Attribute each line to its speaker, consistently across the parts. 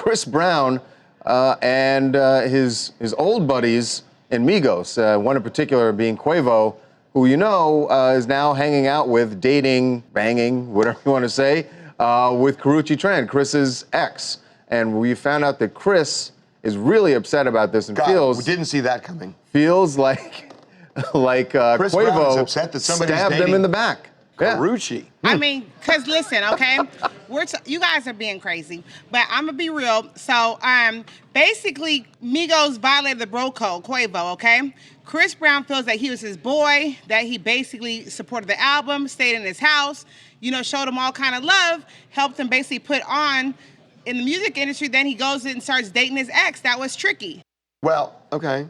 Speaker 1: Chris Brown and his old buddies in Migos, one in particular being Quavo, who you know is now hanging out with, dating, banging, whatever you want to say, with Karrueche Tran, Chris's ex. And we found out that Chris is really upset about this and
Speaker 2: we didn't see that coming.
Speaker 1: Feels like
Speaker 2: Chris Brown is
Speaker 1: Quavo
Speaker 2: upset that somebody's
Speaker 1: stabbed him in the back.
Speaker 2: Karrueche.
Speaker 3: I mean, cause listen, okay, you guys are being crazy, but I'm gonna be real. So, basically, Migos violated the bro code, Quavo, okay? Chris Brown feels that he was his boy, that he basically supported the album, stayed in his house, you know, showed him all kind of love, helped him basically put on in the music industry. Then he goes and starts dating his ex. That was tricky.
Speaker 2: Well, okay.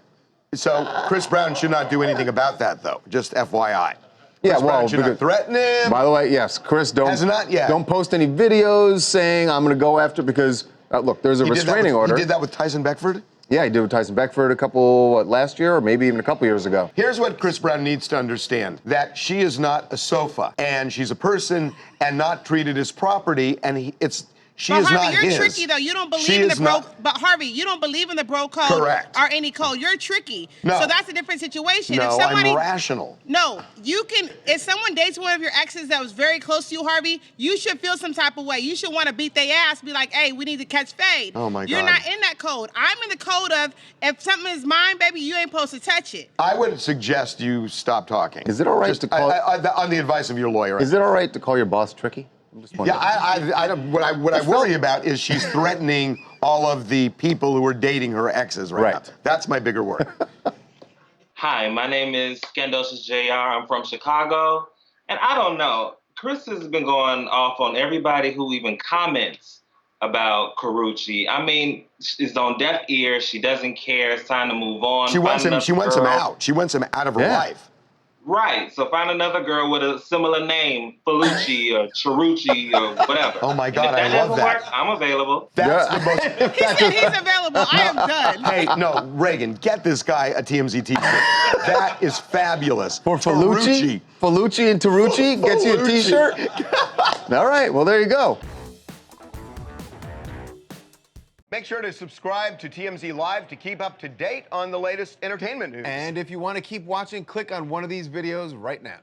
Speaker 2: So Chris Brown should not do anything about that, though. Just FYI.
Speaker 1: Yeah, well,
Speaker 2: should not threaten him.
Speaker 1: By the way, yes, Chris, don't post any videos saying I'm going to go after, because look, there's a restraining order.
Speaker 2: He did that with Tyson Beckford?
Speaker 1: Yeah, he did with Tyson Beckford last year, or maybe even a couple years ago.
Speaker 2: Here's what Chris Brown needs to understand, that she is not a sofa, and she's a person and not treated as property, and she is not his.
Speaker 3: Harvey, you're tricky though. You don't believe in the bro. But Harvey, you don't believe in the bro code.
Speaker 2: Correct.
Speaker 3: Or any code. You're tricky.
Speaker 2: No.
Speaker 3: So that's a different situation.
Speaker 2: No,
Speaker 3: if somebody,
Speaker 2: I'm rational.
Speaker 3: No, you can. If someone dates one of your exes that was very close to you, Harvey, you should feel some type of way. You should want to beat their ass. Be like, hey, we need to catch fade.
Speaker 2: Oh my God.
Speaker 3: You're not in that code. I'm in the code of if something is mine, baby, you ain't supposed to touch it.
Speaker 2: I would suggest you stop talking.
Speaker 1: Is it all right to call?
Speaker 2: On the advice of your lawyer.
Speaker 1: Is it all right to call your boss tricky?
Speaker 2: Yeah, what I worry about is she's threatening all of the people who are dating her exes right now. That's my bigger worry.
Speaker 4: Hi, my name is Scandosis JR. I'm from Chicago. And I don't know, Chris has been going off on everybody who even comments about Karrueche. I mean, it's on deaf ears. She doesn't care. It's time to move on.
Speaker 2: She wants him out. She wants him out of her life.
Speaker 4: Right, so find another girl with a similar name, Felucci or Cherucci or whatever.
Speaker 2: Oh my God, I love that.
Speaker 4: Work, I'm available.
Speaker 2: That's the most.
Speaker 3: He said he's available. I am done.
Speaker 2: Hey, no, Reagan, get this guy a TMZ t-shirt. That is fabulous.
Speaker 1: For Felucci and Tarucci gets you a t-shirt? All right, well, there you go.
Speaker 2: Make sure to subscribe to TMZ Live to keep up to date on the latest entertainment news.
Speaker 1: And if you want to keep watching, click on one of these videos right now.